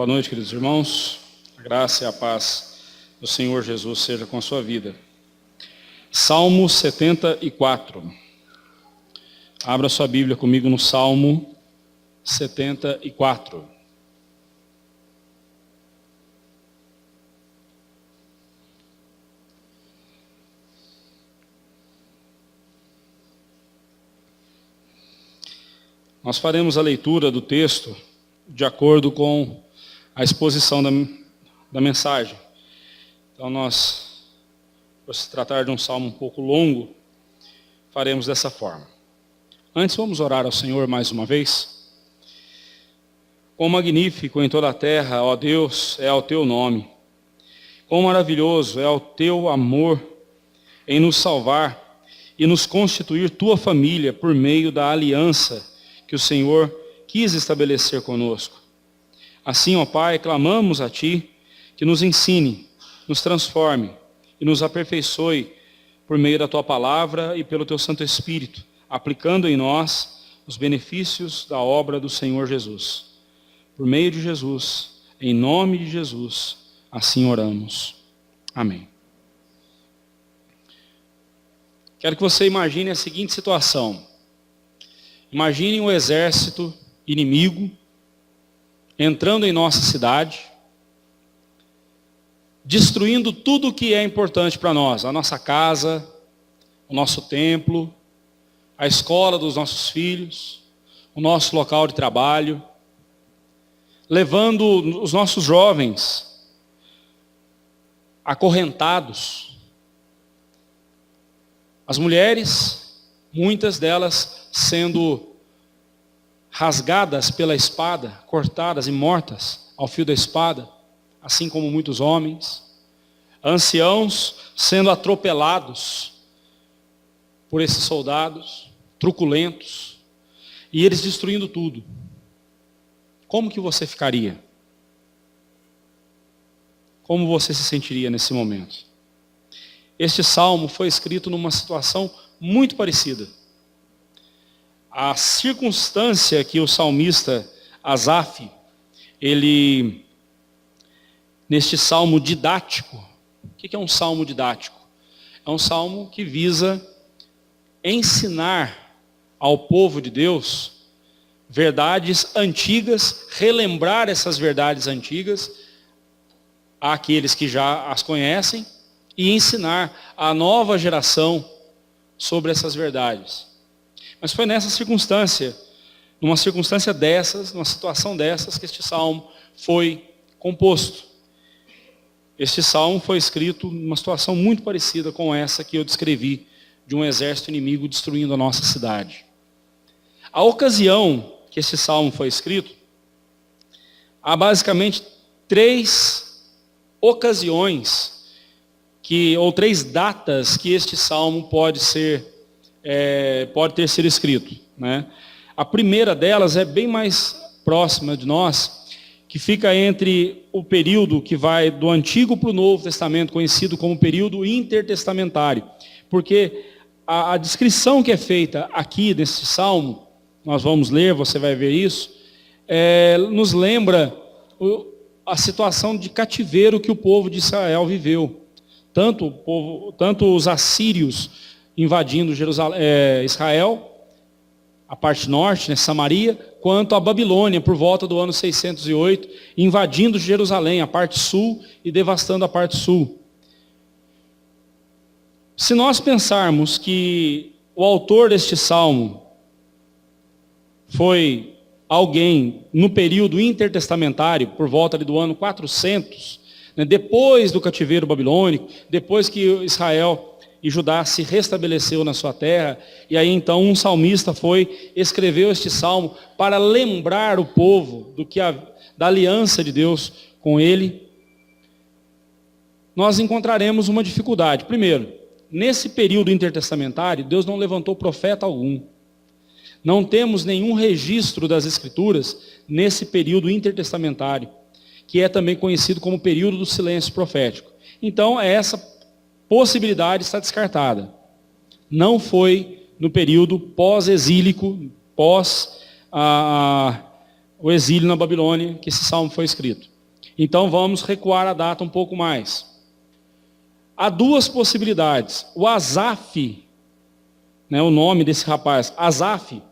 Boa noite, queridos irmãos. A graça e a paz do Senhor Jesus seja com a sua vida. Salmo 74. Abra sua Bíblia comigo no Salmo 74. Nós faremos a leitura do texto de acordo com a exposição da mensagem. Então por se tratar de um salmo um pouco longo, faremos dessa forma. Antes vamos orar ao Senhor mais uma vez. Quão magnífico em toda a terra, ó Deus, é o teu nome. Quão maravilhoso é o teu amor em nos salvar e nos constituir tua família por meio da aliança que o Senhor quis estabelecer conosco. Assim, ó Pai, clamamos a Ti que nos ensine, nos transforme e nos aperfeiçoe por meio da Tua palavra e pelo Teu Santo Espírito, aplicando em nós os benefícios da obra do Senhor Jesus. Por meio de Jesus, em nome de Jesus, assim oramos. Amém. Quero que você imagine a seguinte situação. Imagine um exército inimigo entrando em nossa cidade, destruindo tudo que é importante para nós, a nossa casa, o nosso templo, a escola dos nossos filhos, o nosso local de trabalho, levando os nossos jovens acorrentados, as mulheres, muitas delas sendo rasgadas pela espada, cortadas e mortas ao fio da espada, assim como muitos homens, anciãos sendo atropelados por esses soldados truculentos, e eles destruindo tudo. Como que você ficaria? Como você se sentiria nesse momento? Este salmo foi escrito numa situação muito parecida. A circunstância que o salmista Asaf, ele, neste salmo didático, o que é um salmo didático? É um salmo que visa ensinar ao povo de Deus verdades antigas, relembrar essas verdades antigas àqueles que já as conhecem e ensinar a nova geração sobre essas verdades. Mas foi nessa circunstância, numa circunstância dessas, numa situação dessas, que este salmo foi composto. Este salmo foi escrito numa situação muito parecida com essa que eu descrevi, de um exército inimigo destruindo a nossa cidade. A ocasião que este salmo foi escrito, há basicamente três ocasiões, ou três datas que este salmo pode ter sido escrito, né? A primeira delas é bem mais próxima de nós, que fica entre o período que vai do Antigo para o Novo Testamento, conhecido como período intertestamentário, porque a descrição que é feita aqui nesse salmo, nós vamos ler, você vai ver isso, nos lembra a situação de cativeiro que o povo de Israel viveu, tanto os assírios invadindo Israel, a parte norte, né, Samaria, quanto a Babilônia, por volta do ano 608, invadindo Jerusalém, a parte sul, e devastando a parte sul. Se nós pensarmos que o autor deste salmo foi alguém no período intertestamentário, por volta do ano 400, né, depois do cativeiro babilônico, depois que Israel e Judá se restabeleceu na sua terra, e aí então um salmista escreveu este salmo para lembrar o povo da aliança de Deus com ele. Nós encontraremos uma dificuldade. Primeiro, nesse período intertestamentário, Deus não levantou profeta algum. Não temos nenhum registro das Escrituras nesse período intertestamentário, que é também conhecido como período do silêncio profético. Então, essa possibilidade está descartada. Não foi no período pós-exílico, o exílio na Babilônia que esse salmo foi escrito. Então vamos recuar a data um pouco mais. Há duas possibilidades. O Asaf, né, o nome desse rapaz, Asaf,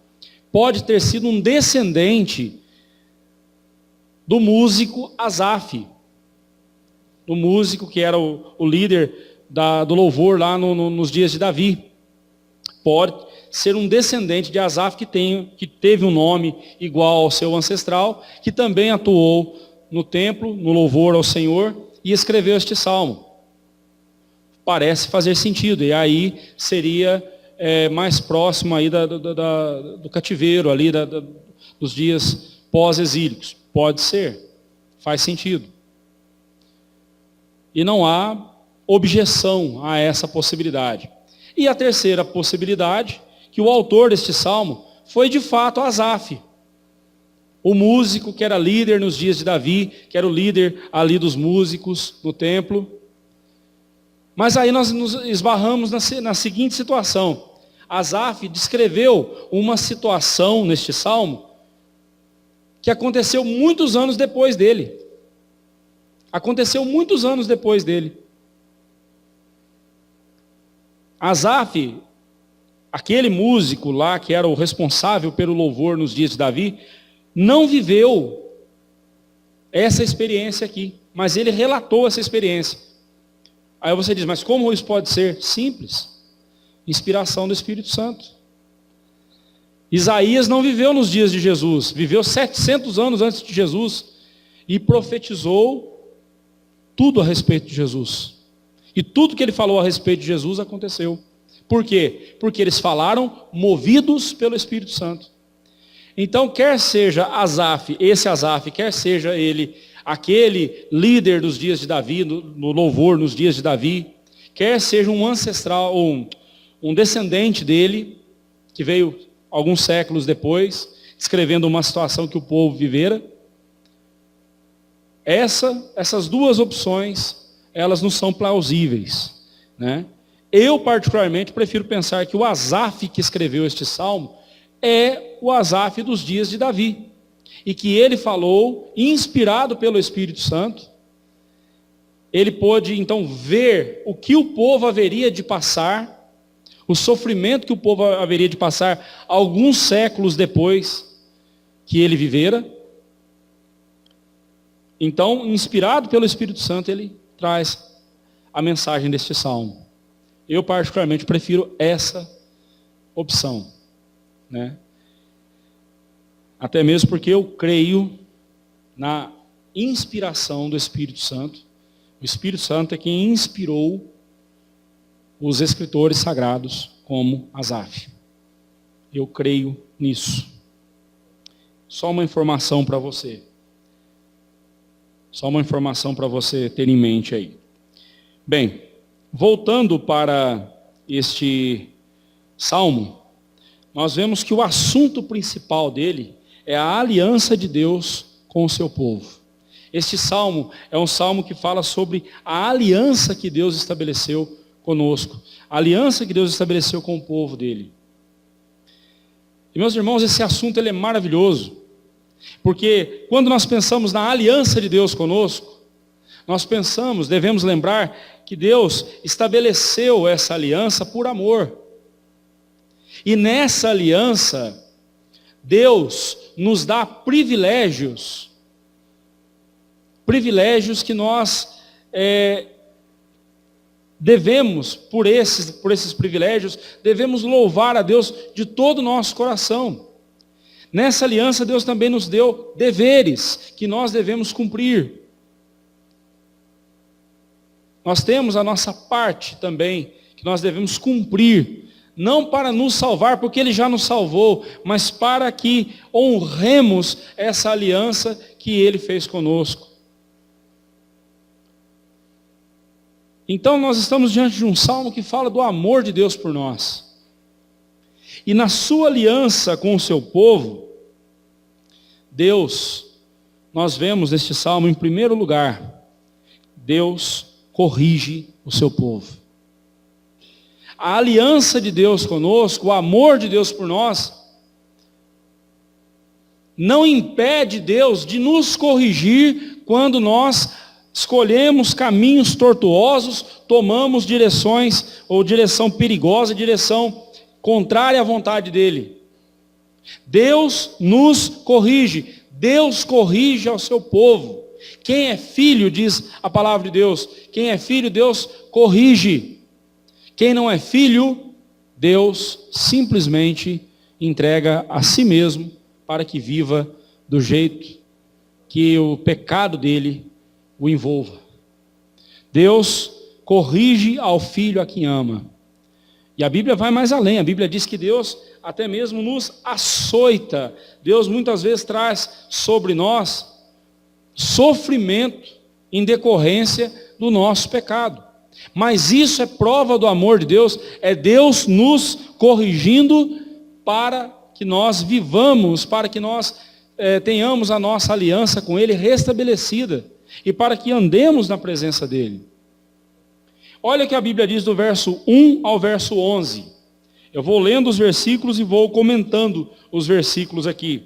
pode ter sido um descendente do músico Asaf, do músico que era o líder do louvor lá nos dias de Davi. Pode ser um descendente de Asaf que teve um nome igual ao seu ancestral, que também atuou no templo, no louvor ao Senhor, e escreveu este salmo. Parece fazer sentido, e aí seria mais próximo aí do cativeiro, ali dos dias pós-exílicos. Pode ser, faz sentido. E não há objeção a essa possibilidade. E a terceira possibilidade, que o autor deste salmo foi de fato Asaf, o músico que era líder nos dias de Davi, que era o líder ali dos músicos no templo. Mas aí nós nos esbarramos na seguinte situação. Asaf descreveu uma situação neste salmo que aconteceu muitos anos depois dele. Aconteceu muitos anos depois dele. Asaf, aquele músico lá que era o responsável pelo louvor nos dias de Davi, não viveu essa experiência aqui, mas ele relatou essa experiência. Aí você diz, mas como isso pode ser? Simples. Inspiração do Espírito Santo. Isaías não viveu nos dias de Jesus, viveu 700 anos antes de Jesus e profetizou tudo a respeito de Jesus. E tudo que ele falou a respeito de Jesus aconteceu. Por quê? Porque eles falaram movidos pelo Espírito Santo. Então, quer seja Asaf, quer seja ele aquele líder dos dias de Davi, no louvor nos dias de Davi, quer seja um ancestral, um descendente dele, que veio alguns séculos depois, escrevendo uma situação que o povo vivera, essas duas opções, elas não são plausíveis, né? Eu, particularmente, prefiro pensar que o Asaf que escreveu este salmo é o Asaf dos dias de Davi. E que ele falou, inspirado pelo Espírito Santo, ele pôde então ver o que o povo haveria de passar, o sofrimento que o povo haveria de passar alguns séculos depois que ele vivera. Então, inspirado pelo Espírito Santo, ele traz a mensagem deste salmo. Eu, particularmente, prefiro essa opção, né? Até mesmo porque eu creio na inspiração do Espírito Santo. O Espírito Santo é quem inspirou os escritores sagrados como Asaf. Eu creio nisso. Só uma informação para você. Só uma informação para você ter em mente aí. Bem, voltando para este salmo, nós vemos que o assunto principal dele é a aliança de Deus com o seu povo. Este salmo é um salmo que fala sobre a aliança que Deus estabeleceu conosco, a aliança que Deus estabeleceu com o povo dele. E meus irmãos, esse assunto ele é maravilhoso, porque quando nós pensamos na aliança de Deus conosco, nós devemos lembrar que Deus estabeleceu essa aliança por amor. E nessa aliança, Deus nos dá privilégios que nós devemos, por esses privilégios, devemos louvar a Deus de todo o nosso coração. Nessa aliança, Deus também nos deu deveres que nós devemos cumprir. Nós temos a nossa parte também, que nós devemos cumprir, não para nos salvar, porque Ele já nos salvou, mas para que honremos essa aliança que Ele fez conosco. Então nós estamos diante de um salmo que fala do amor de Deus por nós. E na sua aliança com o seu povo, Deus, nós vemos neste salmo, em primeiro lugar, Deus corrige o seu povo. A aliança de Deus conosco, o amor de Deus por nós, não impede Deus de nos corrigir quando nós escolhemos caminhos tortuosos, tomamos direções ou direção perigosa, direção contrária à vontade dele. Deus nos corrige, Deus corrige ao seu povo. Quem é filho, diz a palavra de Deus, quem é filho, Deus corrige. Quem não é filho, Deus simplesmente entrega a si mesmo para que viva do jeito que o pecado dele o envolva. Deus corrige ao filho a quem ama. E a Bíblia vai mais além, a Bíblia diz que Deus até mesmo nos açoita. Deus muitas vezes traz sobre nós sofrimento em decorrência do nosso pecado. Mas isso é prova do amor de Deus, é Deus nos corrigindo para que nós vivamos, para que nós tenhamos a nossa aliança com Ele restabelecida e para que andemos na presença dEle. Olha o que a Bíblia diz do verso 1 ao verso 11. Eu vou lendo os versículos e vou comentando os versículos aqui.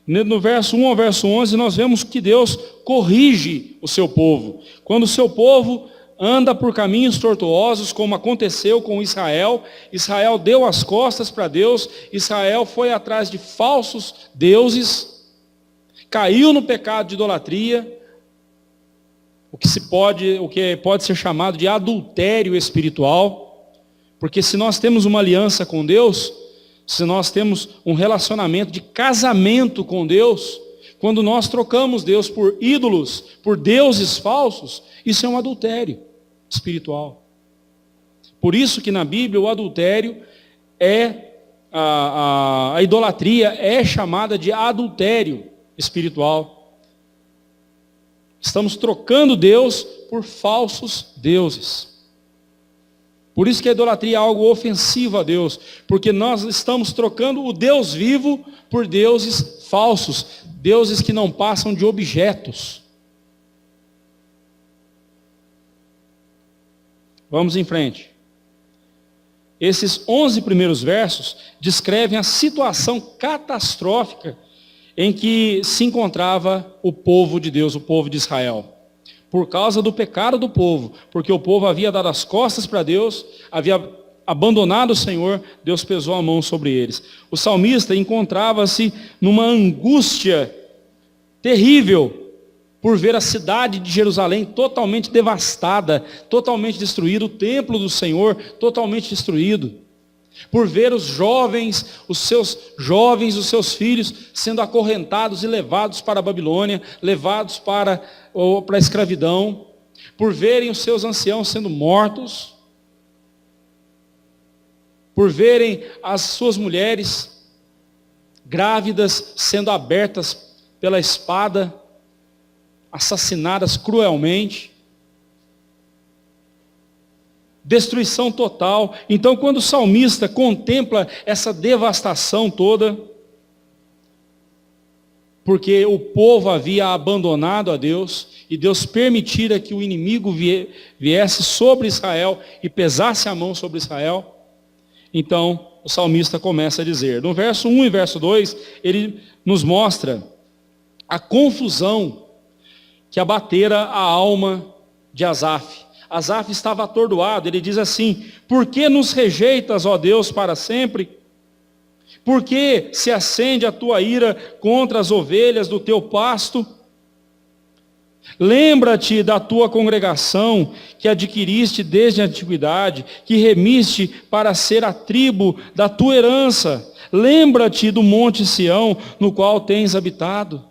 No verso 1 ao verso 11 nós vemos que Deus corrige o seu povo. Quando o seu povo anda por caminhos tortuosos, como aconteceu com Israel, Israel deu as costas para Deus, Israel foi atrás de falsos deuses, caiu no pecado de idolatria, o que pode ser chamado de adultério espiritual, porque se nós temos uma aliança com Deus, se nós temos um relacionamento de casamento com Deus, quando nós trocamos Deus por ídolos, por deuses falsos, isso é um adultério espiritual. Por isso que na Bíblia o adultério a idolatria é chamada de adultério espiritual. Estamos trocando Deus por falsos deuses. Por isso que a idolatria é algo ofensivo a Deus, porque nós estamos trocando o Deus vivo por deuses falsos, deuses que não passam de objetos. Vamos em frente. Esses 11 primeiros versos descrevem a situação catastrófica em que se encontrava o povo de Deus, o povo de Israel. Por causa do pecado do povo, porque o povo havia dado as costas para Deus, havia abandonado o Senhor, Deus pesou a mão sobre eles. O salmista encontrava-se numa angústia terrível, por ver a cidade de Jerusalém totalmente devastada, totalmente destruída, o templo do Senhor totalmente destruído. Por ver os seus filhos sendo acorrentados e levados para a Babilônia, levados para a escravidão, por verem os seus anciãos sendo mortos, por verem as suas mulheres grávidas sendo abertas pela espada, assassinadas cruelmente, destruição total. Então, quando o salmista contempla essa devastação toda, porque o povo havia abandonado a Deus, e Deus permitira que o inimigo viesse sobre Israel e pesasse a mão sobre Israel, então o salmista começa a dizer, no verso 1 e verso 2, ele nos mostra a confusão que abatera a alma de Asaf. Asaf estava atordoado, ele diz assim, por que nos rejeitas, ó Deus, para sempre? Por que se acende a tua ira contra as ovelhas do teu pasto? Lembra-te da tua congregação, que adquiriste desde a antiguidade, que remiste para ser a tribo da tua herança. Lembra-te do monte Sião, no qual tens habitado.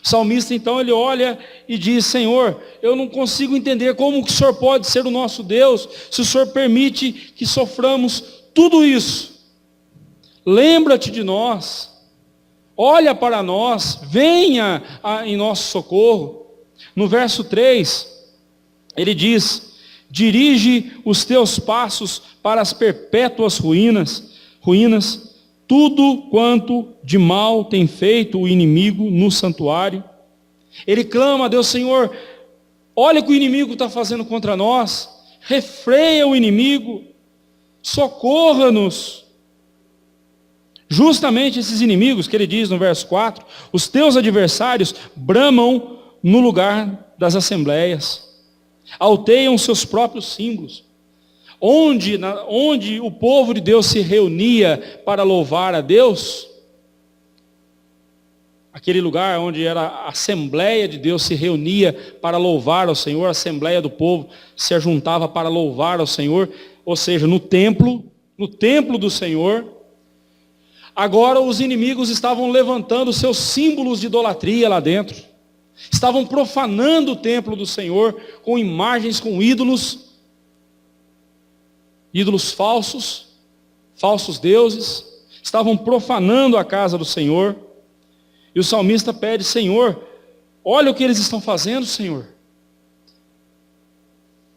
O salmista então ele olha e diz, Senhor, eu não consigo entender como que o Senhor pode ser o nosso Deus, se o Senhor permite que soframos tudo isso. Lembra-te de nós, olha para nós, venha em nosso socorro. No verso 3, ele diz, dirige os teus passos para as perpétuas ruínas, tudo quanto de mal tem feito o inimigo no santuário. Ele clama a Deus, Senhor, olha o que o inimigo está fazendo contra nós, refreia o inimigo, socorra-nos. Justamente esses inimigos que ele diz no verso 4, os teus adversários bramam no lugar das assembleias, alteiam seus próprios símbolos. Onde o povo de Deus se reunia para louvar a Deus, aquele lugar onde era a Assembleia de Deus se reunia para louvar ao Senhor, a Assembleia do povo se ajuntava para louvar ao Senhor, ou seja, no templo do Senhor. Agora os inimigos estavam levantando seus símbolos de idolatria lá dentro, estavam profanando o templo do Senhor com imagens, com ídolos falsos, falsos deuses, estavam profanando a casa do Senhor. E o salmista pede: Senhor, olha o que eles estão fazendo, Senhor.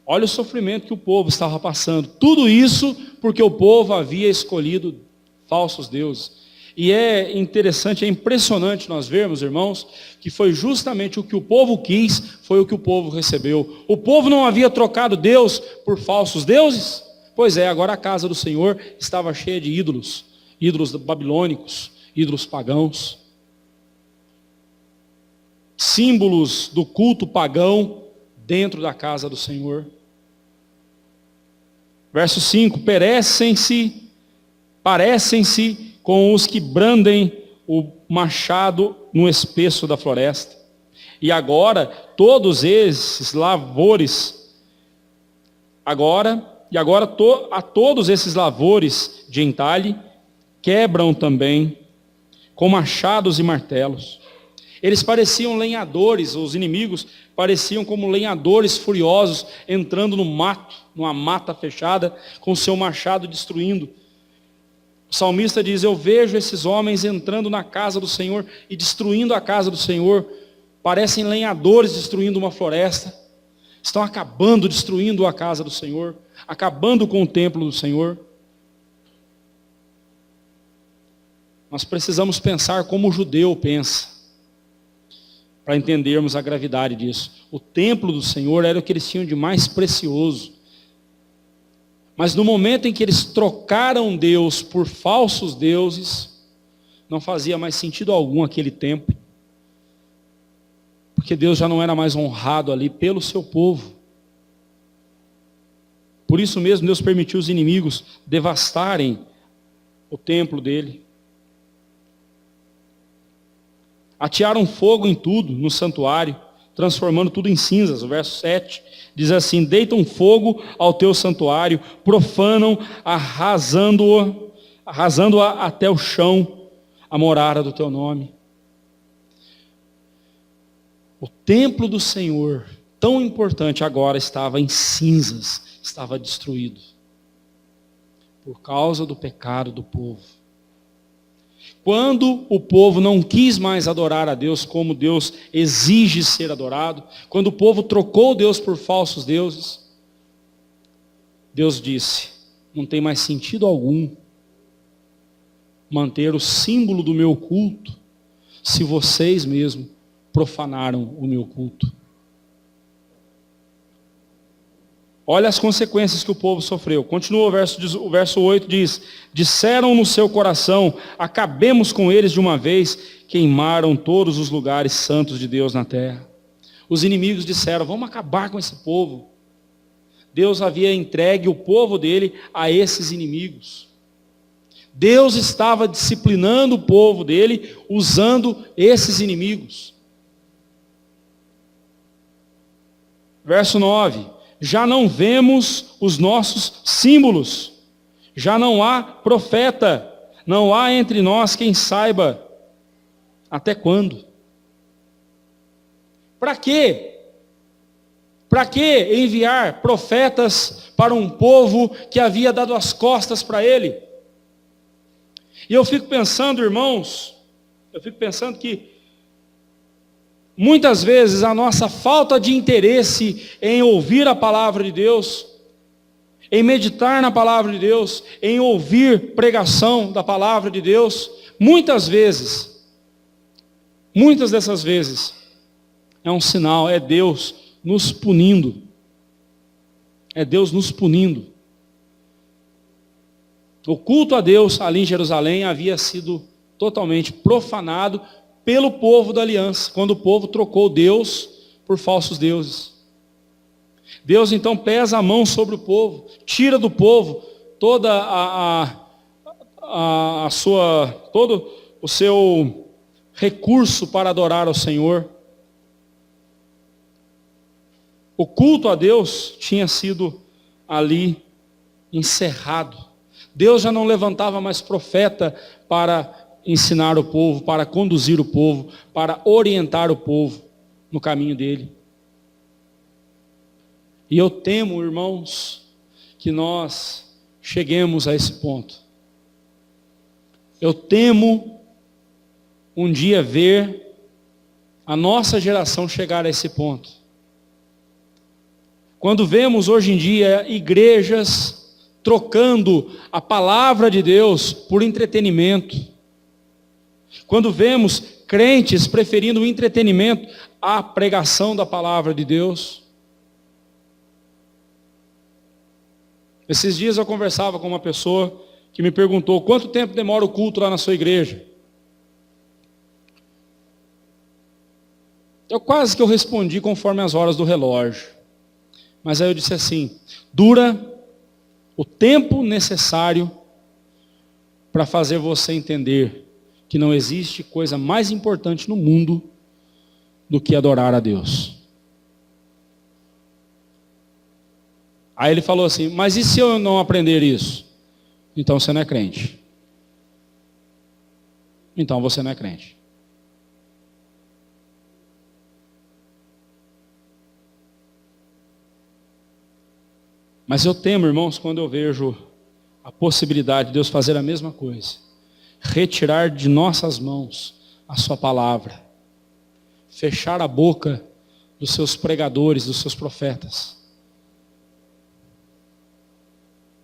Olha o sofrimento que o povo estava passando. Tudo isso porque o povo havia escolhido falsos deuses. E é interessante, é impressionante nós vermos, irmãos, que foi justamente o que o povo quis, foi o que o povo recebeu. O povo não havia trocado Deus por falsos deuses? Pois é, agora a casa do Senhor estava cheia de ídolos babilônicos, ídolos pagãos. Símbolos do culto pagão dentro da casa do Senhor. Verso 5, parecem-se com os que brandem o machado no espesso da floresta. E agora, todos esses lavores, a todos esses lavores de entalhe, quebram também com machados e martelos. Eles pareciam lenhadores, os inimigos pareciam como lenhadores furiosos, entrando no mato, numa mata fechada, com seu machado destruindo. O salmista diz: eu vejo esses homens entrando na casa do Senhor e destruindo a casa do Senhor. Parecem lenhadores destruindo uma floresta. Estão acabando, destruindo a casa do Senhor, acabando com o templo do Senhor. Nós precisamos pensar como o judeu pensa, para entendermos a gravidade disso. O templo do Senhor era o que eles tinham de mais precioso. Mas no momento em que eles trocaram Deus por falsos deuses, não fazia mais sentido algum aquele templo. Porque Deus já não era mais honrado ali pelo seu povo. Por isso mesmo Deus permitiu os inimigos devastarem o templo dele. Atearam fogo em tudo, no santuário, transformando tudo em cinzas. O verso 7 diz assim: deitam fogo ao teu santuário, profanam, arrasando-a até o chão, a morada do teu nome. O templo do Senhor, tão importante agora, estava em cinzas, estava destruído, por causa do pecado do povo. Quando o povo não quis mais adorar a Deus como Deus exige ser adorado, quando o povo trocou Deus por falsos deuses, Deus disse: não tem mais sentido algum manter o símbolo do meu culto, se vocês mesmos profanaram o meu culto. Olha as consequências que o povo sofreu. Continua o verso 8, diz: disseram no seu coração, acabemos com eles de uma vez, queimaram todos os lugares santos de Deus na terra. Os inimigos disseram: vamos acabar com esse povo. Deus havia entregue o povo dele a esses inimigos. Deus estava disciplinando o povo dele, usando esses inimigos. Verso 9. Já não vemos os nossos símbolos, já não há profeta, não há entre nós quem saiba até quando. Para quê? Para que enviar profetas para um povo que havia dado as costas para ele? E eu fico pensando, irmãos, que muitas vezes a nossa falta de interesse em ouvir a palavra de Deus, em meditar na palavra de Deus, em ouvir pregação da palavra de Deus, muitas dessas vezes, é um sinal, é Deus nos punindo. É Deus nos punindo. O culto a Deus ali em Jerusalém havia sido totalmente profanado pelo povo da aliança, quando o povo trocou Deus por falsos deuses. Deus então pesa a mão sobre o povo, tira do povo toda todo o seu recurso para adorar ao Senhor. O culto a Deus tinha sido ali encerrado. Deus já não levantava mais profeta para ensinar o povo, para conduzir o povo, para orientar o povo no caminho dele. E eu temo, irmãos, que nós cheguemos a esse ponto. Eu temo um dia ver a nossa geração chegar a esse ponto. Quando vemos hoje em dia igrejas trocando a palavra de Deus por entretenimento. Quando vemos crentes preferindo o entretenimento à pregação da palavra de Deus. Esses dias eu conversava com uma pessoa que me perguntou: quanto tempo demora o culto lá na sua igreja? Eu quase que eu respondi conforme as horas do relógio. Mas aí eu disse assim: dura o tempo necessário para fazer você entender que não existe coisa mais importante no mundo do que adorar a Deus. Aí ele falou assim: mas e se eu não aprender isso? Então você não é crente. Então você não é crente. Mas eu temo, irmãos, quando eu vejo a possibilidade de Deus fazer a mesma coisa. Retirar de nossas mãos a sua palavra. Fechar a boca dos seus pregadores, dos seus profetas.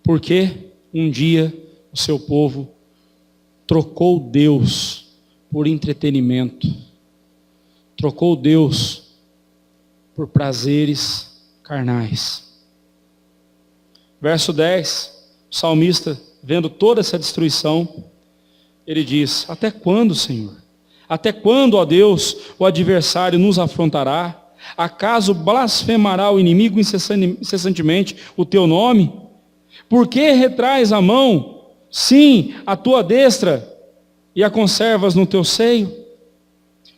Porque um dia o seu povo trocou Deus por entretenimento. Trocou Deus por prazeres carnais. Verso 10, o salmista, vendo toda essa destruição, ele diz: até quando, Senhor? Até quando, ó Deus, o adversário nos afrontará? Acaso blasfemará o inimigo incessantemente o teu nome? Por que retrais a mão, sim, a tua destra, e a conservas no teu seio?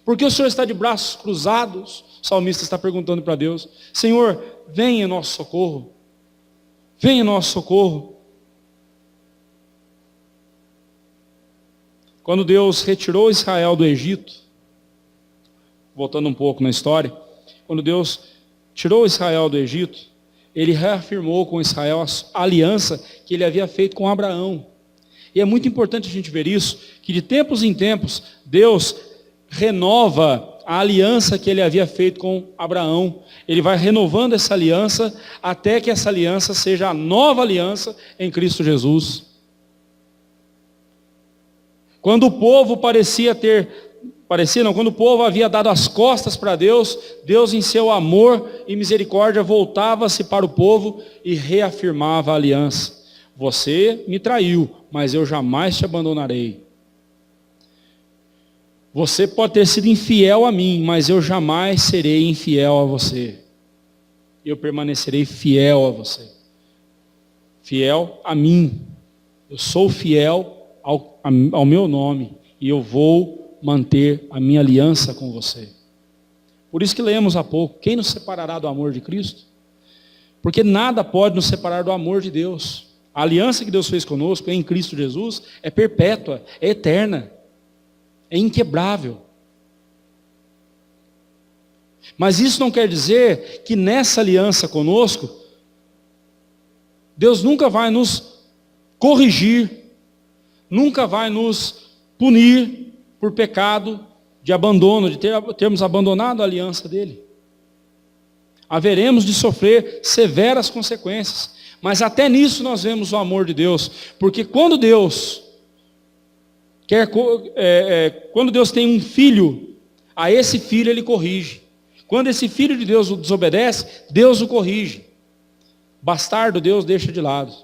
Por que o Senhor está de braços cruzados? O salmista está perguntando para Deus. Senhor, venha em nosso socorro. Venha em nosso socorro. Quando Deus retirou Israel do Egito, voltando um pouco na história, quando Deus tirou Israel do Egito, Ele reafirmou com Israel a aliança que Ele havia feito com Abraão. E é muito importante a gente ver isso, que de tempos em tempos, Deus renova a aliança que Ele havia feito com Abraão. Ele vai renovando essa aliança, até que essa aliança seja a nova aliança em Cristo Jesus. Quando o povo quando o povo havia dado as costas para Deus, Deus em seu amor e misericórdia voltava-se para o povo e reafirmava a aliança. Você me traiu, mas eu jamais te abandonarei. Você pode ter sido infiel a mim, mas eu jamais serei infiel a você. Eu permanecerei fiel a você. Fiel a mim. Eu sou fiel ao meu nome e eu vou manter a minha aliança com você. Por isso que lemos há pouco: quem nos separará do amor de Cristo? Porque nada pode nos separar do amor de Deus. A aliança que Deus fez conosco em Cristo Jesus é perpétua, é eterna, é inquebrável. Mas isso não quer dizer que nessa aliança conosco, Deus nunca vai nos corrigir, nunca vai nos punir por pecado de abandono, de termos abandonado a aliança dele. Haveremos de sofrer severas consequências, mas até nisso nós vemos o amor de Deus, porque quando Deus tem um filho, a esse filho ele corrige. Quando esse filho de Deus o desobedece, Deus o corrige. Bastardo Deus deixa de lado.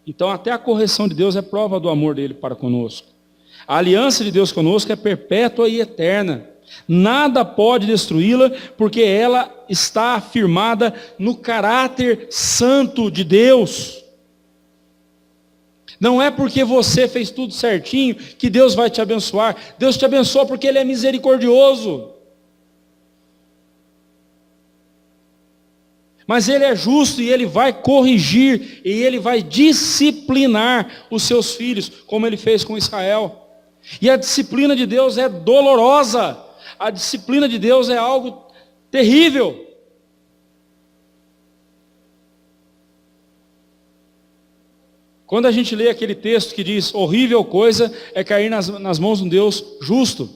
Então até a correção de Deus é prova do amor dele para conosco. A aliança de Deus conosco é perpétua e eterna. Nada pode destruí-la, porque ela está afirmada no caráter santo de Deus. Não é porque você fez tudo certinho que Deus vai te abençoar. Deus te abençoa porque Ele é misericordioso. Mas Ele é justo e Ele vai corrigir e Ele vai disciplinar os seus filhos, como Ele fez com Israel. E a disciplina de Deus é dolorosa. A disciplina de Deus é algo terrível. Quando a gente lê aquele texto que diz, horrível coisa é cair nas mãos de um Deus justo,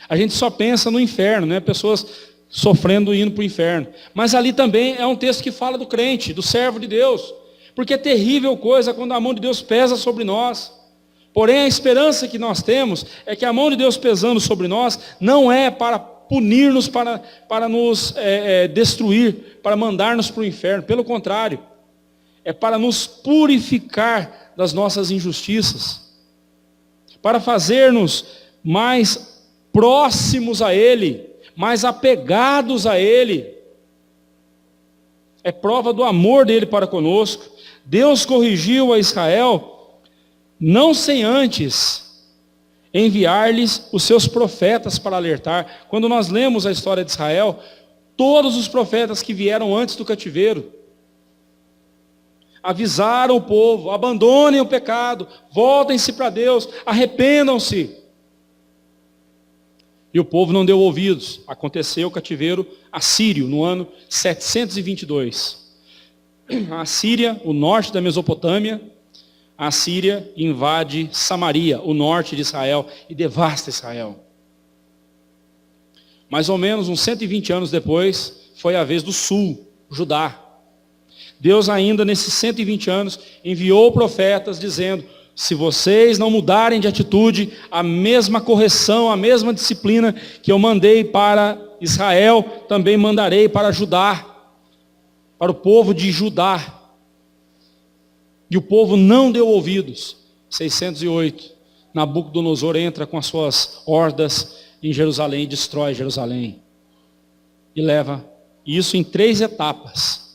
a gente só pensa no inferno, né? Pessoas sofrendo e indo para o inferno. Mas ali também é um texto que fala do crente, do servo de Deus. Porque é terrível coisa quando a mão de Deus pesa sobre nós. Porém, a esperança que nós temos é que a mão de Deus pesando sobre nós não é para punir-nos, para nos destruir, para mandar-nos para o inferno. Pelo contrário, é para nos purificar das nossas injustiças, para fazer-nos mais próximos a Ele, mais apegados a Ele. É prova do amor dele para conosco. Deus corrigiu a Israel, não sem antes enviar-lhes os seus profetas para alertar. Quando nós lemos a história de Israel, todos os profetas que vieram antes do cativeiro, avisaram o povo, abandonem o pecado, voltem-se para Deus, arrependam-se. E o povo não deu ouvidos. Aconteceu o cativeiro assírio no ano 722. A Síria, o norte da Mesopotâmia, a Síria invade Samaria, o norte de Israel, e devasta Israel. Mais ou menos uns 120 anos depois, foi a vez do sul, Judá. Deus ainda nesses 120 anos enviou profetas dizendo, se vocês não mudarem de atitude, a mesma correção, a mesma disciplina que eu mandei para Israel, também mandarei para Judá, para o povo de Judá. E o povo não deu ouvidos. 608, Nabucodonosor entra com as suas hordas em Jerusalém e destrói Jerusalém. E leva isso em 3 etapas.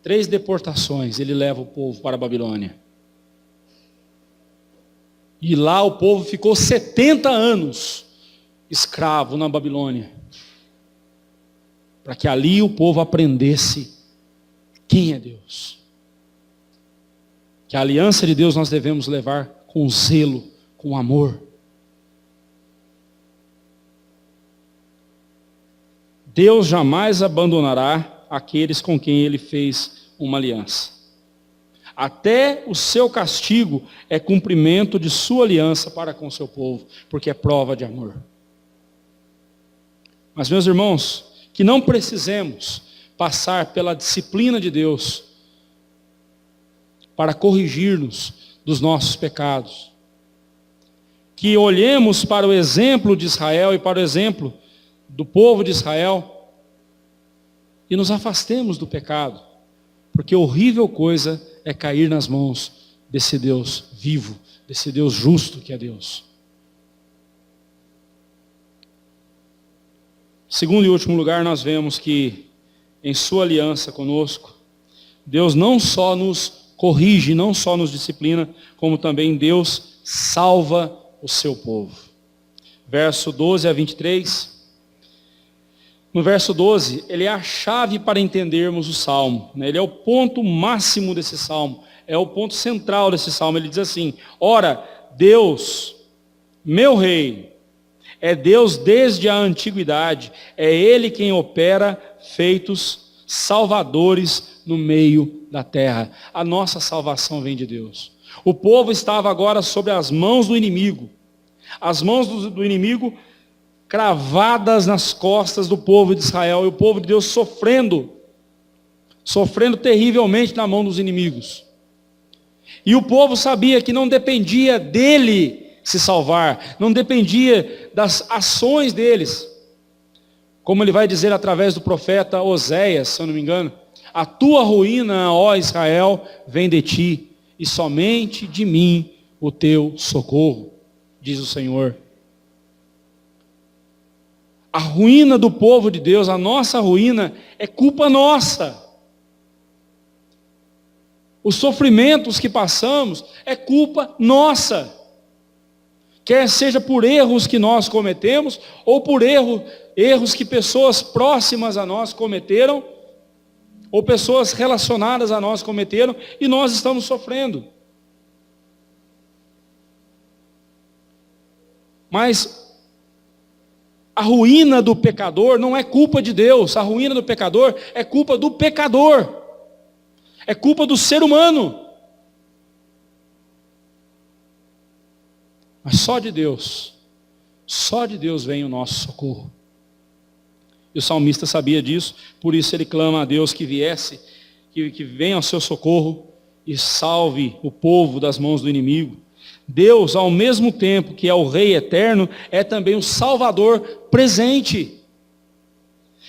3 deportações, ele leva o povo para a Babilônia. E lá o povo ficou 70 anos escravo na Babilônia. Para que ali o povo aprendesse quem é Deus. Que a aliança de Deus nós devemos levar com zelo, com amor. Deus jamais abandonará aqueles com quem Ele fez uma aliança. Até o seu castigo é cumprimento de sua aliança para com o seu povo, porque é prova de amor. Mas, meus irmãos, que não precisemos passar pela disciplina de Deus para corrigir-nos dos nossos pecados. Que olhemos para o exemplo de Israel e para o exemplo do povo de Israel e nos afastemos do pecado, porque horrível coisa é cair nas mãos desse Deus vivo, desse Deus justo que é Deus. Segundo e último lugar, nós vemos que em sua aliança conosco, Deus não só nos corrige, não só nos disciplina, como também Deus salva o seu povo. Verso 12 a 23. No verso 12, ele é a chave para entendermos o Salmo. Ele é o ponto máximo desse Salmo. É o ponto central desse Salmo. Ele diz assim, ora, Deus, meu Rei, é Deus desde a antiguidade. É Ele quem opera feitos salvadores no meio da terra. A nossa salvação vem de Deus. O povo estava agora sobre as mãos do inimigo. As mãos do inimigo cravadas nas costas do povo de Israel. E o povo de Deus sofrendo terrivelmente na mão dos inimigos. E o povo sabia que não dependia dele se salvar. Não dependia das ações deles. Como ele vai dizer através do profeta Oséias, se eu não me engano. A tua ruína, ó Israel, vem de ti, e somente de mim o teu socorro, diz o Senhor. A ruína do povo de Deus, a nossa ruína, é culpa nossa. Os sofrimentos que passamos é culpa nossa. Quer seja por erros que nós cometemos, ou por erros que pessoas próximas a nós cometeram, ou pessoas relacionadas a nós cometeram, e nós estamos sofrendo. Mas a ruína do pecador não é culpa de Deus, a ruína do pecador é culpa do pecador, é culpa do ser humano. Mas só de Deus vem o nosso socorro. E o salmista sabia disso, por isso ele clama a Deus que viesse, que venha ao seu socorro e salve o povo das mãos do inimigo. Deus, ao mesmo tempo que é o Rei eterno, é também o Salvador presente.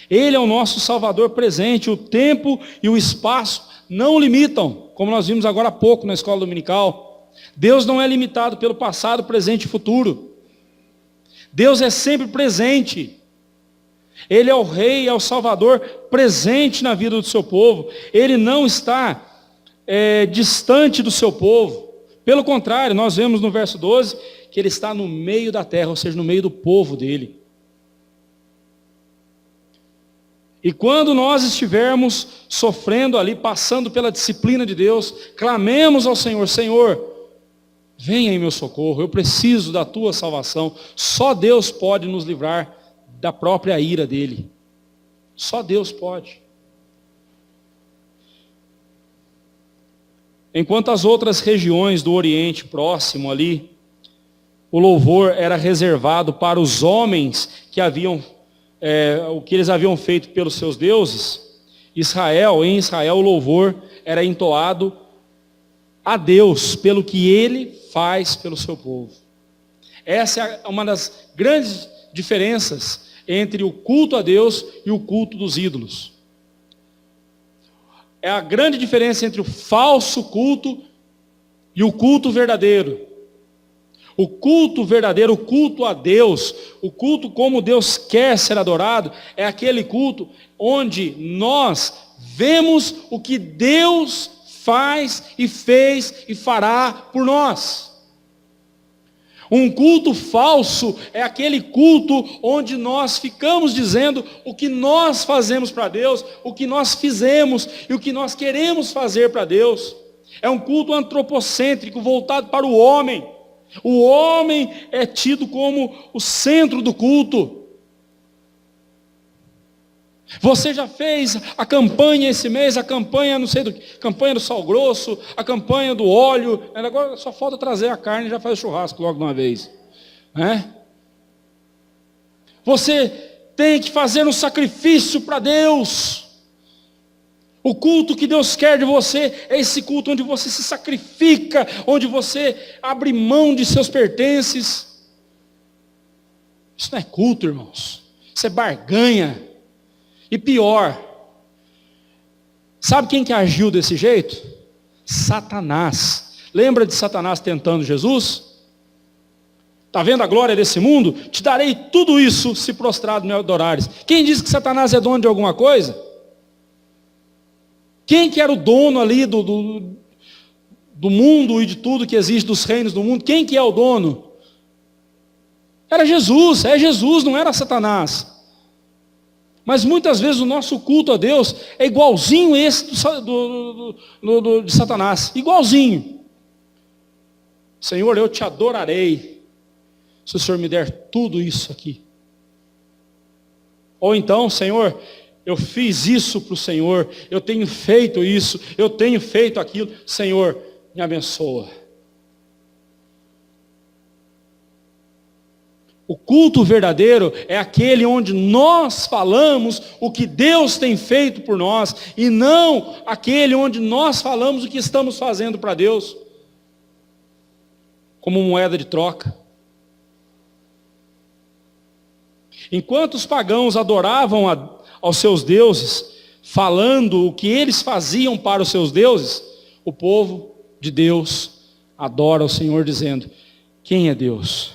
Ele é o nosso Salvador presente. O tempo e o espaço não limitam, como nós vimos agora há pouco na escola dominical. Deus não é limitado pelo passado, presente e futuro. Deus é sempre presente. Ele é o Rei, é o Salvador presente na vida do seu povo. Ele não está distante do seu povo. Pelo contrário, nós vemos no verso 12 que ele está no meio da terra, ou seja, no meio do povo dele. E quando nós estivermos sofrendo ali, passando pela disciplina de Deus, clamemos ao Senhor: Senhor, venha em meu socorro, eu preciso da tua salvação. Só Deus pode nos livrar da própria ira dele. Só Deus pode. Enquanto as outras regiões do Oriente Próximo ali, o louvor era reservado para os homens que haviam, o que eles haviam feito pelos seus deuses, em Israel o louvor era entoado a Deus pelo que ele faz pelo seu povo. Essa é uma das grandes diferenças entre o culto a Deus e o culto dos ídolos. É a grande diferença entre o falso culto e o culto verdadeiro. O culto verdadeiro, o culto a Deus, o culto como Deus quer ser adorado, é aquele culto onde nós vemos o que Deus faz e fez e fará por nós. Um culto falso é aquele culto onde nós ficamos dizendo o que nós fazemos para Deus, o que nós fizemos e o que nós queremos fazer para Deus. É um culto antropocêntrico, voltado para o homem. O homem é tido como o centro do culto. Você já fez a campanha esse mês, a campanha, campanha do sal grosso, a campanha do óleo, agora só falta trazer a carne e já faz o churrasco logo de uma vez. Você tem que fazer um sacrifício para Deus. O culto que Deus quer de você é esse culto onde você se sacrifica, onde você abre mão de seus pertences. Isso não é culto, irmãos. Isso é barganha. E pior, sabe quem que agiu desse jeito? Satanás. Lembra de Satanás tentando Jesus? Está vendo a glória desse mundo? Te darei tudo isso se prostrado me adorares. Quem disse que Satanás é dono de alguma coisa? Quem que era o dono ali do mundo e de tudo que existe, dos reinos do mundo? Quem que é o dono? Era Jesus, é Jesus, não era Satanás. Mas muitas vezes o nosso culto a Deus é igualzinho esse de Satanás. Igualzinho. Senhor, eu te adorarei se o Senhor me der tudo isso aqui. Ou então, Senhor, eu fiz isso para o Senhor, eu tenho feito isso, eu tenho feito aquilo. Senhor, me abençoa. O culto verdadeiro é aquele onde nós falamos o que Deus tem feito por nós, e não aquele onde nós falamos o que estamos fazendo para Deus, como moeda de troca. Enquanto os pagãos adoravam aos seus deuses, falando o que eles faziam para os seus deuses, o povo de Deus adora o Senhor dizendo: quem é Deus?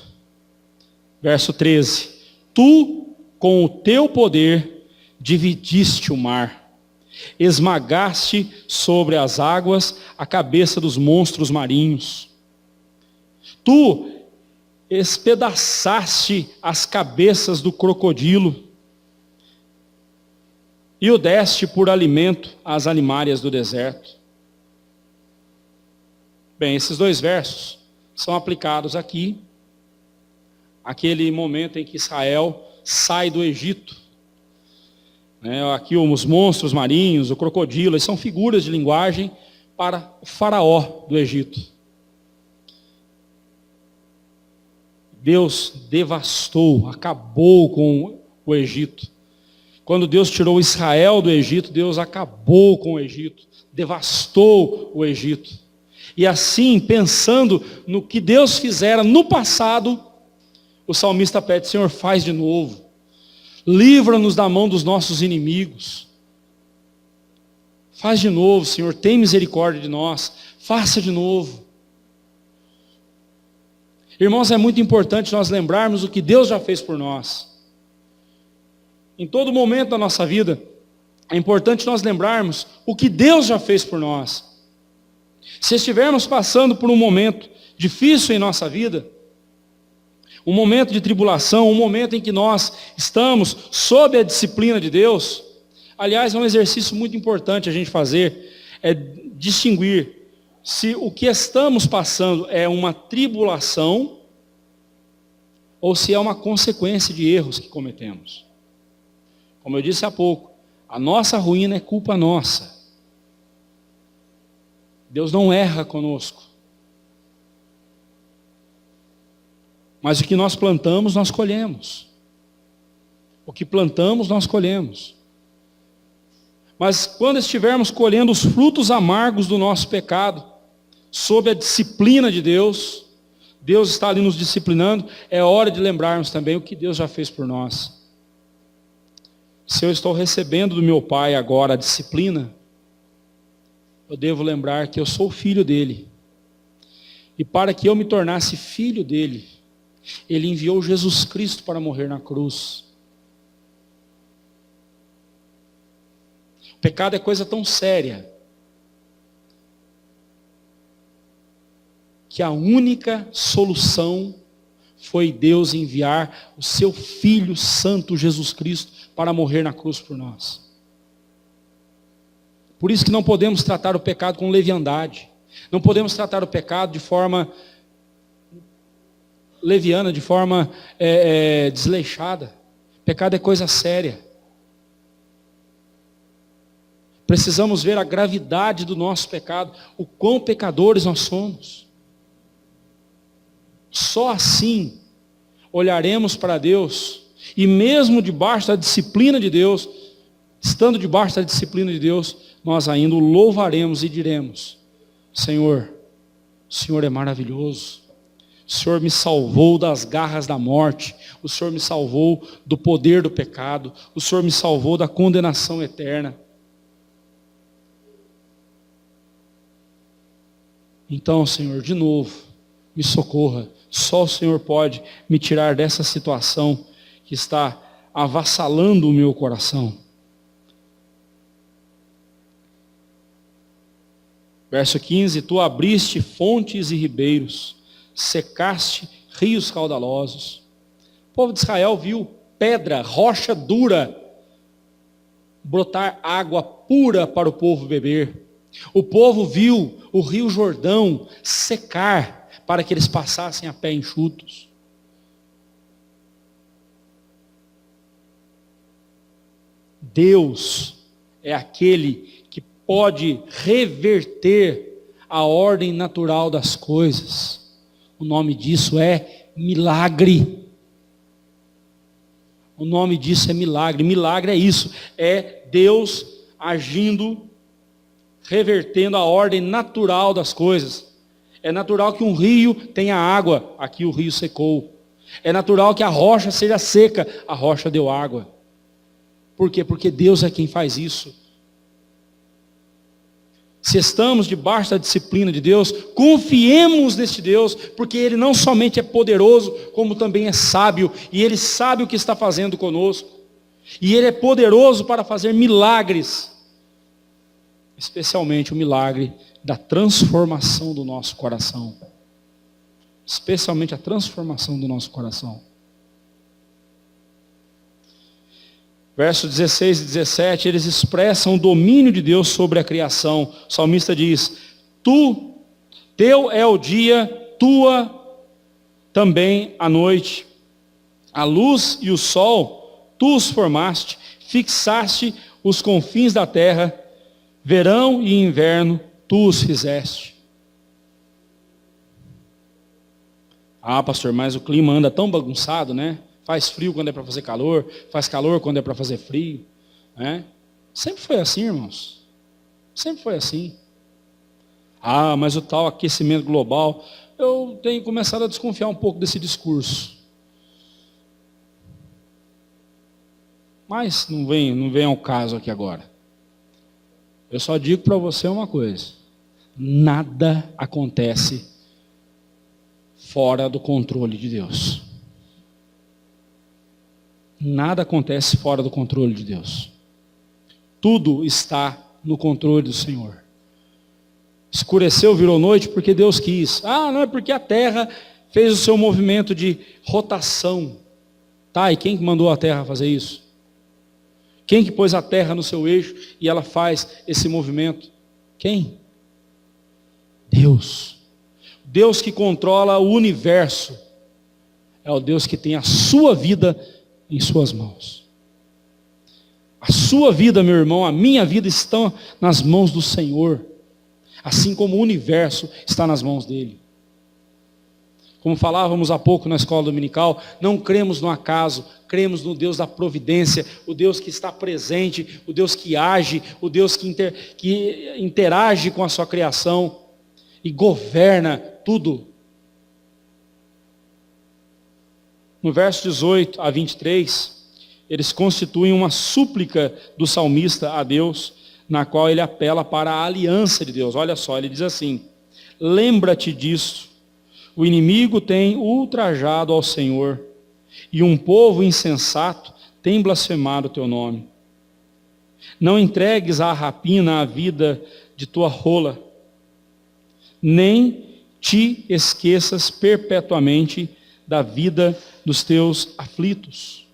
Verso 13: tu com o teu poder dividiste o mar, esmagaste sobre as águas a cabeça dos monstros marinhos. Tu espedaçaste as cabeças do crocodilo e o deste por alimento às animárias do deserto. Bem, esses dois versos são aplicados aqui, aquele momento em que Israel sai do Egito. Aqui os monstros marinhos, o crocodilo, eles são figuras de linguagem para o faraó do Egito. Deus devastou, acabou com o Egito. Quando Deus tirou Israel do Egito, Deus acabou com o Egito, devastou o Egito. E assim, pensando no que Deus fizera no passado, o salmista pede: Senhor, faz de novo. Livra-nos da mão dos nossos inimigos. Faz de novo, Senhor, tem misericórdia de nós. Faça de novo. Irmãos, é muito importante nós lembrarmos o que Deus já fez por nós. Em todo momento da nossa vida, é importante nós lembrarmos o que Deus já fez por nós. Se estivermos passando por um momento difícil em nossa vida, um momento de tribulação, um momento em que nós estamos sob a disciplina de Deus, aliás, é um exercício muito importante a gente fazer, é distinguir se o que estamos passando é uma tribulação ou se é uma consequência de erros que cometemos. Como eu disse há pouco, a nossa ruína é culpa nossa. Deus não erra conosco. Mas o que nós plantamos, nós colhemos. O que plantamos, nós colhemos. Mas quando estivermos colhendo os frutos amargos do nosso pecado, sob a disciplina de Deus, Deus está ali nos disciplinando, é hora de lembrarmos também o que Deus já fez por nós. Se eu estou recebendo do meu Pai agora a disciplina, eu devo lembrar que eu sou filho dele. E para que eu me tornasse filho dele, ele enviou Jesus Cristo para morrer na cruz. O pecado é coisa tão séria que a única solução foi Deus enviar o seu Filho Santo Jesus Cristo para morrer na cruz por nós. Por isso que não podemos tratar o pecado com leviandade. Não podemos tratar o pecado de forma leviana, de forma desleixada. Pecado é coisa séria. Precisamos ver a gravidade do nosso pecado, o quão pecadores nós somos. Só assim olharemos para Deus, e mesmo debaixo da disciplina de Deus, estando debaixo da disciplina de Deus, nós ainda o louvaremos e diremos: Senhor, o Senhor é maravilhoso, o Senhor me salvou das garras da morte, o Senhor me salvou do poder do pecado, o Senhor me salvou da condenação eterna. Então, Senhor, de novo, me socorra. Só o Senhor pode me tirar dessa situação que está avassalando o meu coração. Verso 15: Tu abriste fontes e ribeiros, secaste rios caudalosos. O povo de Israel viu pedra, rocha dura, brotar água pura para o povo beber. O povo viu o rio Jordão secar para que eles passassem a pé enxutos. Deus é aquele que pode reverter a ordem natural das coisas. O nome disso é milagre. O nome disso é milagre. Milagre é isso, é Deus agindo, revertendo a ordem natural das coisas. É natural que um rio tenha água, aqui o rio secou. É natural que a rocha seja seca, a rocha deu água. Por quê? Porque Deus é quem faz isso. se estamos debaixo da disciplina de Deus, confiemos neste Deus, porque Ele não somente é poderoso, como também é sábio, e Ele sabe o que está fazendo conosco, e Ele é poderoso para fazer milagres, especialmente o milagre da transformação do nosso coração, especialmente a transformação do nosso coração. Versos 16 e 17, eles expressam o domínio de Deus sobre a criação. O salmista diz: teu é o dia, tua também a noite. A luz e o sol, tu os formaste, fixaste os confins da terra, verão e inverno, tu os fizeste. Ah, pastor, mas o clima anda tão bagunçado, né? Faz frio quando é para fazer calor, faz calor quando é para fazer frio, né? Sempre foi assim, irmãos. Sempre foi assim. Ah, mas o tal aquecimento global, eu tenho começado a desconfiar um pouco desse discurso. Mas não vem ao caso aqui agora. Eu só digo para você uma coisa: nada acontece fora do controle de Deus. Nada acontece fora do controle de Deus. Tudo está no controle do Senhor. Escureceu, virou noite porque Deus quis. Ah, não é porque a terra fez o seu movimento de rotação. Tá, e quem que mandou a terra fazer isso? Quem que pôs a terra no seu eixo e ela faz esse movimento? Quem? Deus. Deus que controla o universo. É o Deus que tem a sua vida em suas mãos. A sua vida, meu irmão, a minha vida estão nas mãos do Senhor. Assim como o universo está nas mãos dele. Como falávamos há pouco na escola dominical, não cremos no acaso, cremos no Deus da providência, o Deus que está presente, o Deus que age, o Deus que interage com a sua criação e governa tudo. No verso 18 a 23, eles constituem uma súplica do salmista a Deus, na qual ele apela para a aliança de Deus. Olha só, ele diz assim: lembra-te disso, o inimigo tem ultrajado ao Senhor, e um povo insensato tem blasfemado o teu nome. Não entregues à rapina a vida de tua rola, nem te esqueças perpetuamente da vida dos teus aflitos.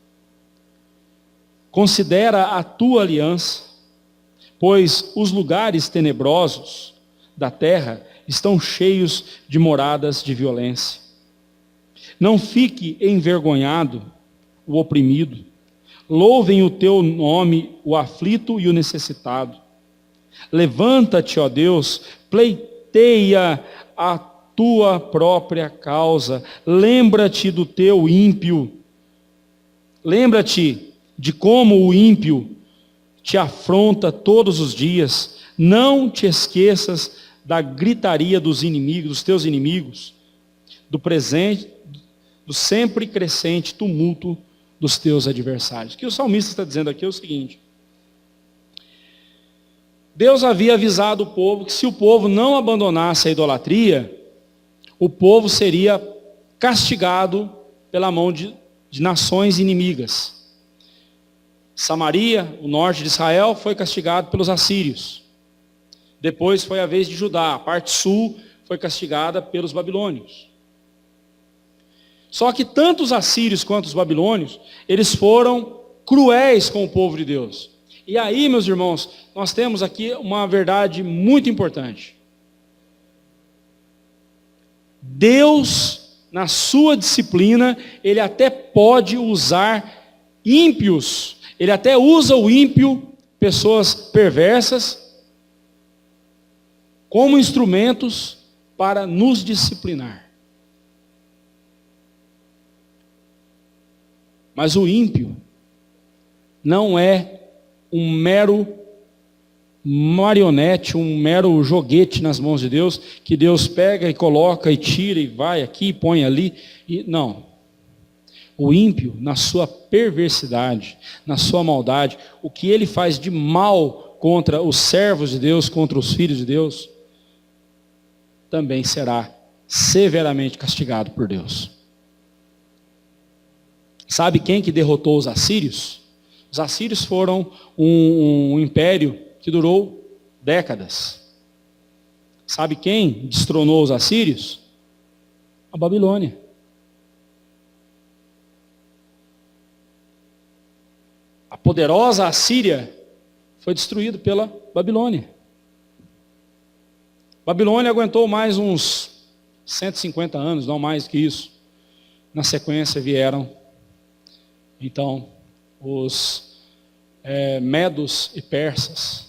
Considera a tua aliança, pois os lugares tenebrosos da terra estão cheios de moradas de violência. Não fique envergonhado o oprimido. Louvem o teu nome o aflito e o necessitado. Levanta-te, ó Deus, pleiteia a tua própria causa. Lembra-te do teu ímpio. Lembra-te de como o ímpio te afronta todos os dias. Não te esqueças da gritaria dos inimigos, dos teus inimigos, do presente, do sempre crescente tumulto dos teus adversários. O que o salmista está dizendo aqui é o seguinte: Deus havia avisado o povo que se o povo não abandonasse a idolatria, o povo seria castigado pela mão de nações inimigas. Samaria, o norte de Israel, foi castigado pelos assírios. Depois foi a vez de Judá, a parte sul foi castigada pelos babilônios. Só que tanto os assírios quanto os babilônios, eles foram cruéis com o povo de Deus. E aí, meus irmãos, nós temos aqui uma verdade muito importante. Deus, na sua disciplina, ele até pode usar ímpios, ele até usa o ímpio, pessoas perversas, como instrumentos para nos disciplinar. Mas o ímpio não é um mero marionete, um mero joguete nas mãos de Deus, que Deus pega e coloca e tira e vai aqui e põe ali. Não. O ímpio, na sua perversidade, na sua maldade, o que ele faz de mal contra os servos de Deus, contra os filhos de Deus, também será severamente castigado por Deus. Sabe quem que derrotou os assírios? Os assírios foram um império que durou décadas. Sabe quem destronou os assírios? A Babilônia. A poderosa Assíria foi destruída pela Babilônia. Babilônia aguentou mais uns 150 anos, não mais que isso. Na sequência vieram, então, os medos e persas.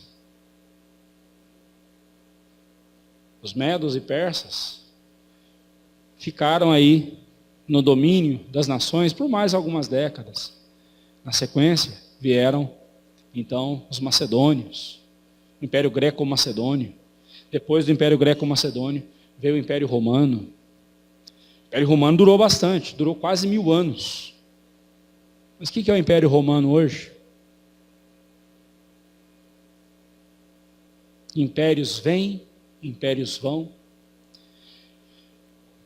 Os medos e persas ficaram aí no domínio das nações por mais algumas décadas. Na sequência vieram, então, os macedônios, o Império Greco-Macedônio. Depois do Império Greco-Macedônio veio o Império Romano. O Império Romano durou bastante, durou quase 1000 anos. Mas o que é o Império Romano hoje? Impérios vêm, impérios vão.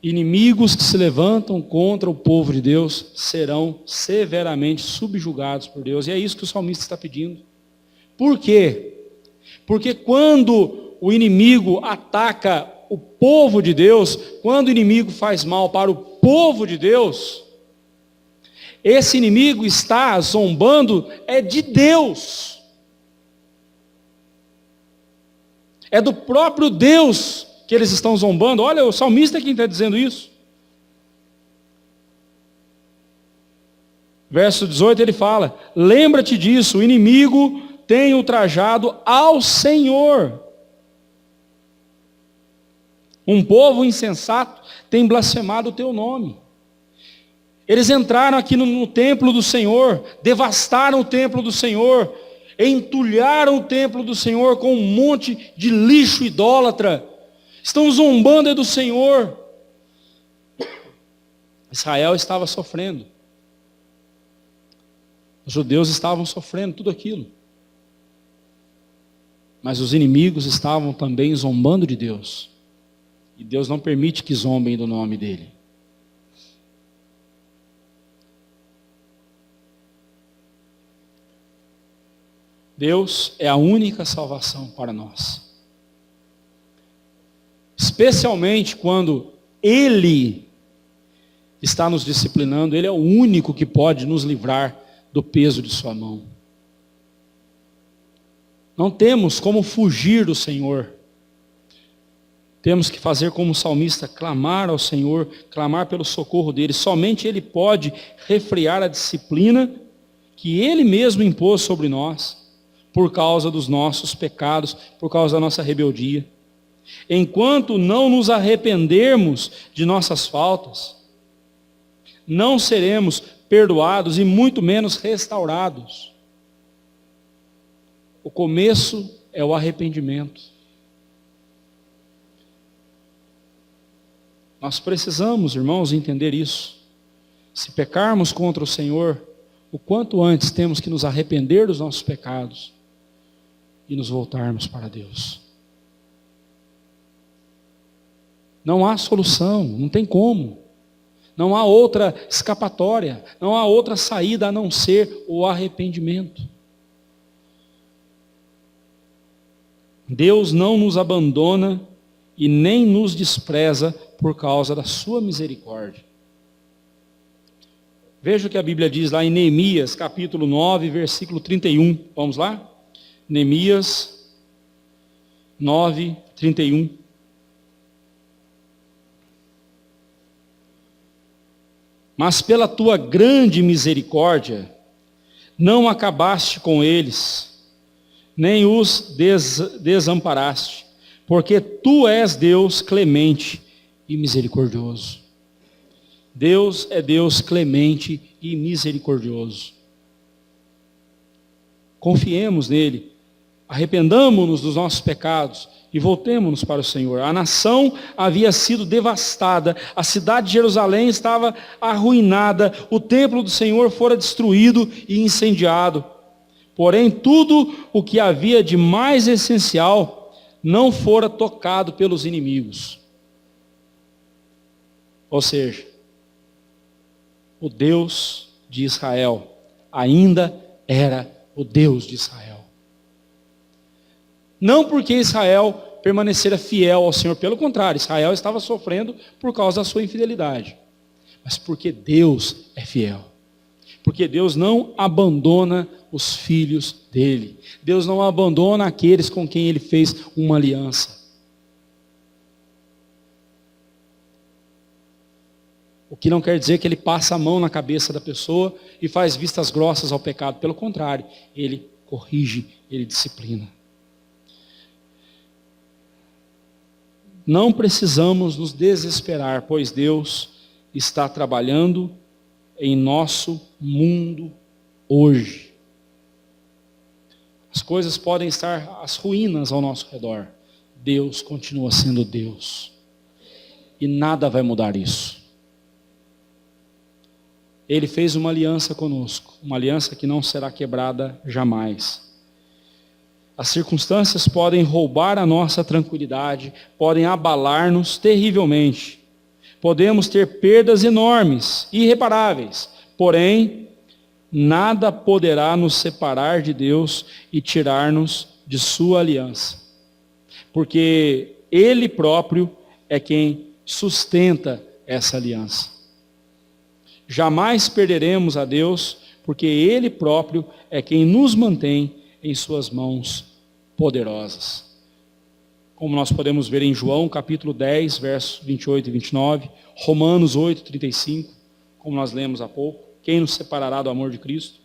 Inimigos que se levantam contra o povo de Deus serão severamente subjugados por Deus. E é isso que o salmista está pedindo. Por quê? Porque quando o inimigo ataca o povo de Deus, quando o inimigo faz mal para o povo de Deus, esse inimigo está zombando de Deus. É do próprio Deus que eles estão zombando. Olha, o salmista é quem está dizendo isso. Verso 18 ele fala: lembra-te disso, o inimigo tem ultrajado ao Senhor. Um povo insensato tem blasfemado o teu nome. Eles entraram aqui no templo do Senhor, devastaram o templo do Senhor, entulharam o templo do Senhor com um monte de lixo idólatra. Estão zombando do Senhor. Israel estava sofrendo. Os judeus estavam sofrendo tudo aquilo. Mas os inimigos estavam também zombando de Deus. E Deus não permite que zombem do nome dele. Deus é a única salvação para nós. Especialmente quando Ele está nos disciplinando, Ele é o único que pode nos livrar do peso de sua mão. Não temos como fugir do Senhor. Temos que fazer como o salmista, clamar ao Senhor, clamar pelo socorro dEle. Somente Ele pode refrear a disciplina que Ele mesmo impôs sobre nós, por causa dos nossos pecados, por causa da nossa rebeldia. Enquanto não nos arrependermos de nossas faltas, não seremos perdoados e muito menos restaurados. O começo é o arrependimento. Nós precisamos, irmãos, entender isso. Se pecarmos contra o Senhor, o quanto antes temos que nos arrepender dos nossos pecados e nos voltarmos para Deus. Não há solução, não tem como. Não há outra escapatória, não há outra saída a não ser o arrependimento. Deus não nos abandona e nem nos despreza por causa da sua misericórdia. Veja o que a Bíblia diz lá em Neemias, capítulo 9, versículo 31. Vamos lá? Neemias 9, 31. Mas pela tua grande misericórdia, não acabaste com eles, nem os desamparaste, porque tu és Deus clemente e misericordioso. Deus é Deus clemente e misericordioso. Confiemos nele, arrependamo-nos dos nossos pecados e voltemo-nos para o Senhor. A nação havia sido devastada, a cidade de Jerusalém estava arruinada, o templo do Senhor fora destruído e incendiado. Porém, tudo o que havia de mais essencial não fora tocado pelos inimigos. Ou seja, o Deus de Israel ainda era o Deus de Israel. Não porque Israel permanecera fiel ao Senhor, pelo contrário, Israel estava sofrendo por causa da sua infidelidade. Mas porque Deus é fiel. Porque Deus não abandona os filhos dele. Deus não abandona aqueles com quem ele fez uma aliança. O que não quer dizer que ele passa a mão na cabeça da pessoa e faz vistas grossas ao pecado. Pelo contrário, ele corrige, ele disciplina. Não precisamos nos desesperar, pois Deus está trabalhando em nosso mundo hoje. As coisas podem estar as ruínas ao nosso redor. Deus continua sendo Deus. E nada vai mudar isso. Ele fez uma aliança conosco, uma aliança que não será quebrada jamais. As circunstâncias podem roubar a nossa tranquilidade, podem abalar-nos terrivelmente. Podemos ter perdas enormes, irreparáveis, porém, nada poderá nos separar de Deus e tirar-nos de sua aliança. Porque Ele próprio é quem sustenta essa aliança. Jamais perderemos a Deus, porque Ele próprio é quem nos mantém em suas mãos poderosas. Como nós podemos ver em João capítulo 10, versos 28 e 29, Romanos 8, 35, como nós lemos há pouco, quem nos separará do amor de Cristo?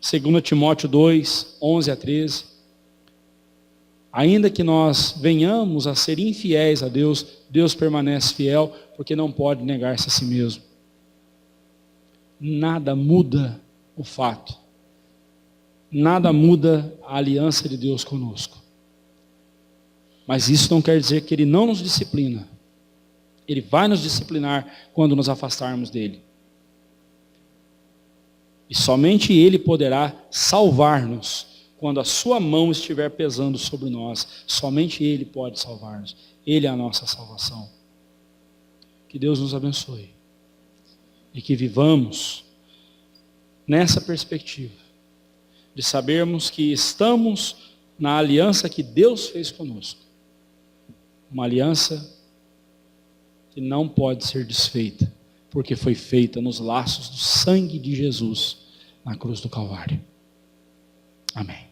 2 Timóteo 2, 11 a 13. Ainda que nós venhamos a ser infiéis a Deus, Deus permanece fiel, porque não pode negar-se a si mesmo. Nada muda o fato. Nada muda a aliança de Deus conosco. Mas isso não quer dizer que Ele não nos disciplina. Ele vai nos disciplinar quando nos afastarmos dEle. E somente Ele poderá salvar-nos quando a sua mão estiver pesando sobre nós. Somente Ele pode salvar-nos. Ele é a nossa salvação. Que Deus nos abençoe. E que vivamos nessa perspectiva, de sabermos que estamos na aliança que Deus fez conosco. Uma aliança que não pode ser desfeita, porque foi feita nos laços do sangue de Jesus, na cruz do Calvário. Amém.